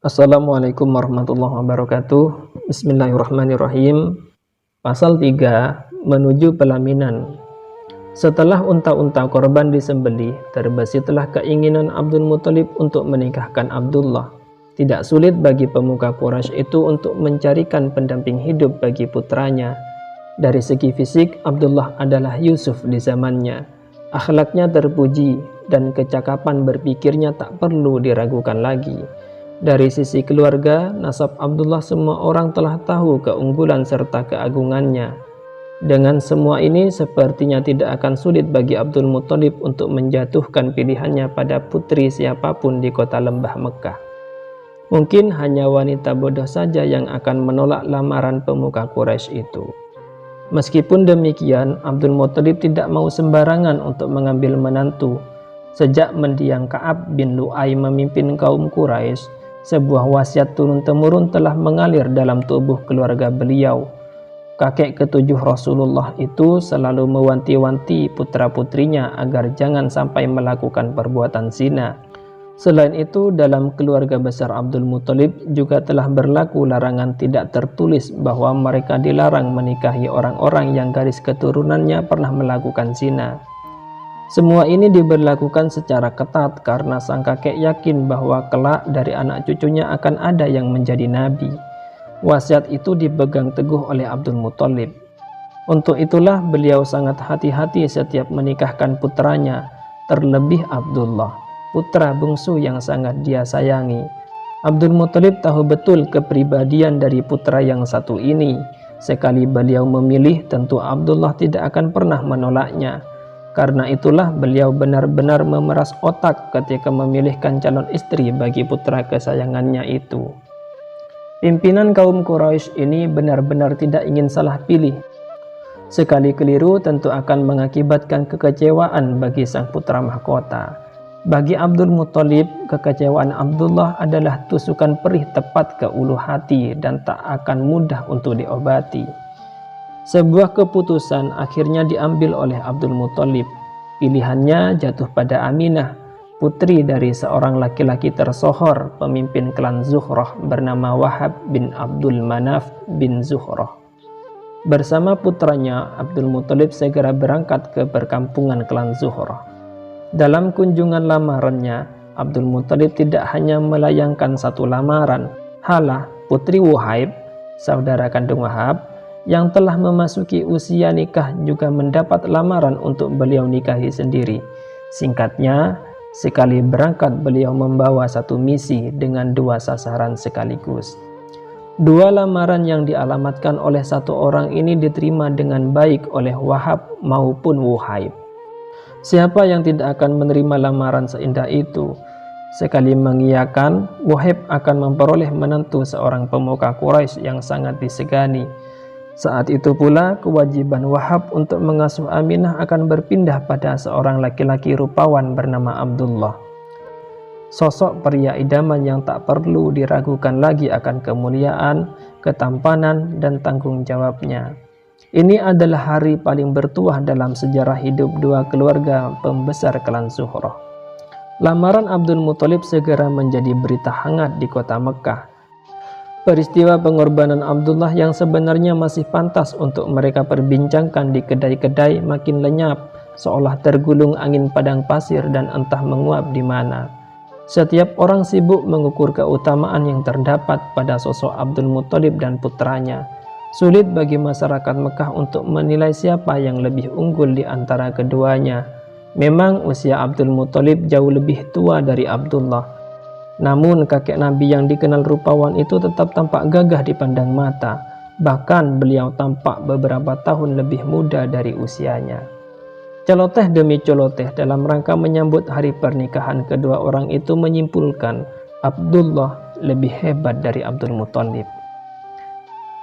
Assalamualaikum warahmatullahi wabarakatuh. Bismillahirrahmanirrahim. Pasal 3, menuju pelaminan. Setelah unta-unta korban disembelih, terbesitlah keinginan Abdul Muthalib untuk menikahkan Abdullah. Tidak sulit bagi pemuka Quraisy itu untuk mencarikan pendamping hidup bagi putranya. Dari segi fisik, Abdullah adalah Yusuf di zamannya. Akhlaknya terpuji dan kecakapan berpikirnya tak perlu diragukan lagi. Dari sisi keluarga, nasab Abdullah semua orang telah tahu keunggulan serta keagungannya. Dengan semua ini, sepertinya tidak akan sulit bagi Abdul Muthalib untuk menjatuhkan pilihannya pada putri siapapun di kota lembah Mekah. Mungkin hanya wanita bodoh saja yang akan menolak lamaran pemuka Quraisy itu. Meskipun demikian, Abdul Muthalib tidak mau sembarangan untuk mengambil menantu. Sejak mendiang Ka'ab bin Lu'ay memimpin kaum Quraisy, sebuah wasiat turun-temurun telah mengalir dalam tubuh keluarga beliau. Kakek ketujuh Rasulullah itu selalu mewanti-wanti putra-putrinya agar jangan sampai melakukan perbuatan zina. Selain itu, dalam keluarga besar Abdul Muthalib juga telah berlaku larangan tidak tertulis bahwa mereka dilarang menikahi orang-orang yang garis keturunannya pernah melakukan zina. Semua ini diberlakukan secara ketat karena sang kakek yakin bahwa kelak dari anak cucunya akan ada yang menjadi nabi. Wasiat itu dipegang teguh oleh Abdul Muthalib. Untuk itulah beliau sangat hati-hati setiap menikahkan putranya, terlebih Abdullah, putra bungsu yang sangat dia sayangi. Abdul Muthalib tahu betul kepribadian dari putra yang satu ini. Sekali beliau memilih, tentu Abdullah tidak akan pernah menolaknya. Karena itulah beliau benar-benar memeras otak ketika memilihkan calon istri bagi putra kesayangannya itu. Pimpinan kaum Quraisy ini benar-benar tidak ingin salah pilih. Sekali keliru tentu akan mengakibatkan kekecewaan bagi sang putra mahkota. Bagi Abdul Muthalib, kekecewaan Abdullah adalah tusukan perih tepat ke ulu hati dan tak akan mudah untuk diobati. Sebuah keputusan akhirnya diambil oleh Abdul Muthalib. Pilihannya jatuh pada Aminah, putri dari seorang laki-laki tersohor pemimpin klan Zuhrah bernama Wahab bin Abdul Manaf bin Zuhrah. Bersama putranya, Abdul Muthalib segera berangkat ke perkampungan klan Zuhrah. Dalam kunjungan lamarannya, Abdul Muthalib tidak hanya melayangkan satu lamaran. Halah, putri Wuhaib, saudara kandung Wahab, yang telah memasuki usia nikah juga mendapat lamaran untuk beliau nikahi sendiri. Singkatnya, sekali berangkat beliau membawa satu misi dengan dua sasaran sekaligus. Dua lamaran yang dialamatkan oleh satu orang ini diterima dengan baik oleh Wahab maupun Wuhaib. Siapa yang tidak akan menerima lamaran seindah itu? Sekali mengiyakan, Wuhaib akan memperoleh menantu seorang pemuka Quraisy yang sangat disegani. Saat itu pula kewajiban Wahab untuk mengasuh Aminah akan berpindah pada seorang laki-laki rupawan bernama Abdullah. Sosok pria idaman yang tak perlu diragukan lagi akan kemuliaan, ketampanan, dan tanggung jawabnya. Ini adalah hari paling bertuah dalam sejarah hidup dua keluarga pembesar klan Zuhrah. Lamaran Abdul Muthalib segera menjadi berita hangat di kota Mekah. Peristiwa pengorbanan Abdullah yang sebenarnya masih pantas untuk mereka perbincangkan di kedai-kedai makin lenyap, seolah tergulung angin padang pasir dan entah menguap di mana. Setiap orang sibuk mengukur keutamaan yang terdapat pada sosok Abdul Muthalib dan putranya. Sulit bagi masyarakat Mekah untuk menilai siapa yang lebih unggul di antara keduanya. Memang usia Abdul Muthalib jauh lebih tua dari Abdullah. Namun kakek Nabi yang dikenal rupawan itu tetap tampak gagah dipandang mata. Bahkan beliau tampak beberapa tahun lebih muda dari usianya. Celoteh demi celoteh dalam rangka menyambut hari pernikahan kedua orang itu menyimpulkan Abdullah lebih hebat dari Abdul Muthalib.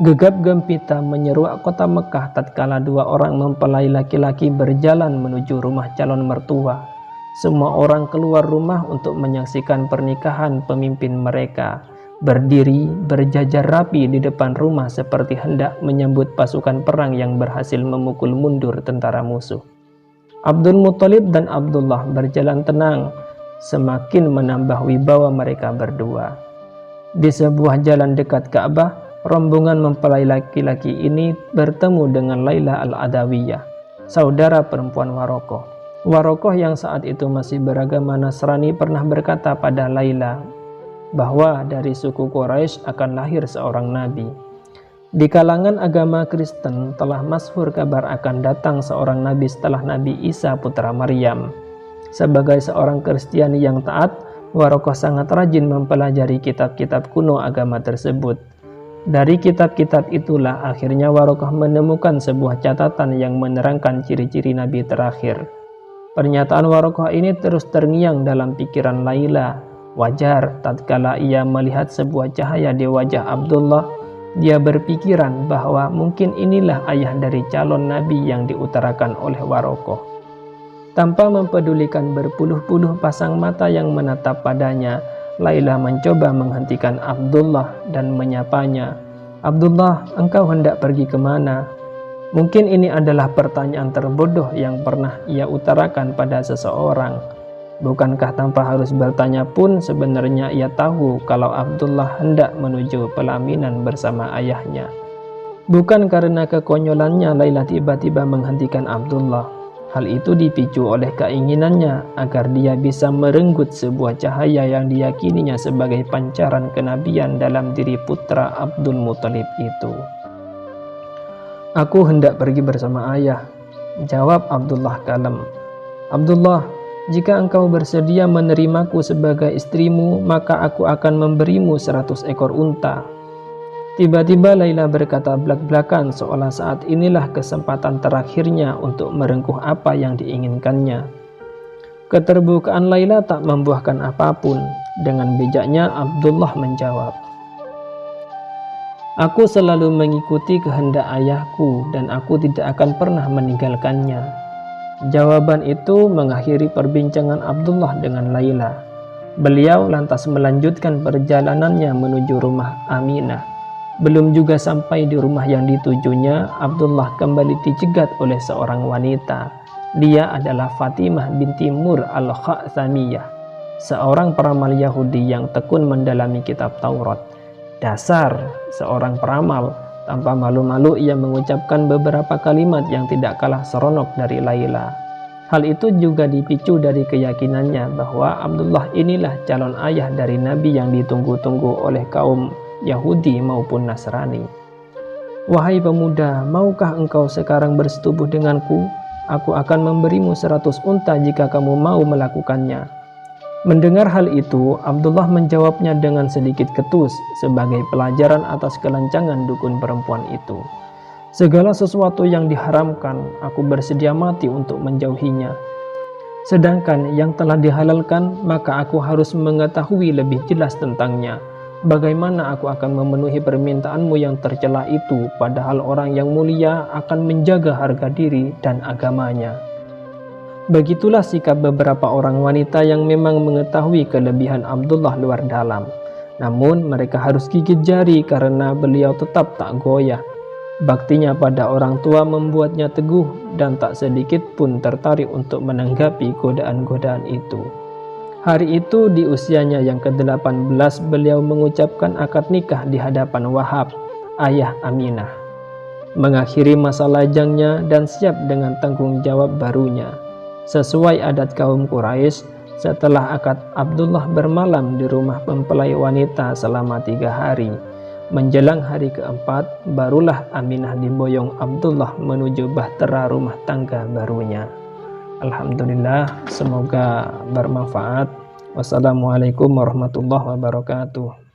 Gegap gempita menyeruak kota Mekah tatkala dua orang mempelai laki-laki berjalan menuju rumah calon mertua. Semua orang keluar rumah untuk menyaksikan pernikahan pemimpin mereka. Berdiri berjajar rapi di depan rumah seperti hendak menyambut pasukan perang yang berhasil memukul mundur tentara musuh. Abdul Muthalib dan Abdullah berjalan tenang, semakin menambah wibawa mereka berdua. Di sebuah jalan dekat Ka'bah, rombongan mempelai laki-laki ini bertemu dengan Laila Al-Adawiyah, saudara perempuan Warokoh. Warokoh yang saat itu masih beragama Nasrani pernah berkata pada Laila bahwa dari suku Quraisy akan lahir seorang nabi. Di kalangan agama Kristen telah masyhur kabar akan datang seorang nabi setelah Nabi Isa putra Maryam. Sebagai seorang Kristiani yang taat, Warokoh sangat rajin mempelajari kitab-kitab kuno agama tersebut. Dari kitab-kitab itulah akhirnya Warokoh menemukan sebuah catatan yang menerangkan ciri-ciri nabi terakhir. Pernyataan Warokoh ini terus terngiang dalam pikiran Laila. Wajar tatkala ia melihat sebuah cahaya di wajah Abdullah, dia berpikiran bahwa mungkin inilah ayah dari calon nabi yang diutarakan oleh Warokoh. Tanpa mempedulikan berpuluh-puluh pasang mata yang menatap padanya, Laila mencoba menghentikan Abdullah dan menyapanya. "Abdullah, engkau hendak pergi kemana?" Mungkin ini adalah pertanyaan terbodoh yang pernah ia utarakan pada seseorang. Bukankah tanpa harus bertanya pun sebenarnya ia tahu kalau Abdullah hendak menuju pelaminan bersama ayahnya? Bukan karena kekonyolannya Laila tiba-tiba menghentikan Abdullah. Hal itu dipicu oleh keinginannya agar dia bisa merenggut sebuah cahaya yang diyakininya sebagai pancaran kenabian dalam diri putra Abdul Muthalib itu. "Aku hendak pergi bersama ayah," jawab Abdullah kalem. "Abdullah, jika engkau bersedia menerimaku sebagai istrimu, maka aku akan memberimu 100 ekor unta." Tiba-tiba Laila berkata belak-belakan seolah saat inilah kesempatan terakhirnya untuk merengkuh apa yang diinginkannya. Keterbukaan Laila tak membuahkan apapun. Dengan bijaknya Abdullah menjawab, "Aku selalu mengikuti kehendak ayahku dan aku tidak akan pernah meninggalkannya." Jawaban itu mengakhiri perbincangan Abdullah dengan Laila. Beliau lantas melanjutkan perjalanannya menuju rumah Aminah. Belum juga sampai di rumah yang ditujunya, Abdullah kembali dicegat oleh seorang wanita. Dia adalah Fatimah binti Mur al-Kha'thamiyah, seorang peramal Yahudi yang tekun mendalami kitab Taurat. Dasar seorang peramal, tanpa malu-malu ia mengucapkan beberapa kalimat yang tidak kalah seronok dari Laila. Hal itu juga dipicu dari keyakinannya bahwa Abdullah inilah calon ayah dari nabi yang ditunggu-tunggu oleh kaum Yahudi maupun Nasrani. "Wahai pemuda, maukah engkau sekarang bersetubuh denganku? Aku akan memberimu 100 unta jika kamu mau melakukannya." Mendengar hal itu, Abdullah menjawabnya dengan sedikit ketus sebagai pelajaran atas kelancangan dukun perempuan itu. "Segala sesuatu yang diharamkan, aku bersedia mati untuk menjauhinya. Sedangkan yang telah dihalalkan, maka aku harus mengetahui lebih jelas tentangnya. Bagaimana aku akan memenuhi permintaanmu yang tercela itu, padahal orang yang mulia akan menjaga harga diri dan agamanya." Begitulah sikap beberapa orang wanita yang memang mengetahui kelebihan Abdullah luar dalam. Namun mereka harus gigit jari karena beliau tetap tak goyah. Baktinya pada orang tua membuatnya teguh dan tak sedikit pun tertarik untuk menanggapi godaan-godaan itu. Hari itu di usianya yang ke-18 beliau mengucapkan akad nikah di hadapan Wahab, ayah Aminah, mengakhiri masa lajangnya dan siap dengan tanggung jawab barunya. Sesuai adat kaum Quraisy, setelah akad Abdullah bermalam di rumah mempelai wanita selama 3 hari. Menjelang hari keempat, barulah Aminah diboyong Abdullah menuju bahtera rumah tangga barunya. Alhamdulillah, semoga bermanfaat. Wassalamualaikum warahmatullahi wabarakatuh.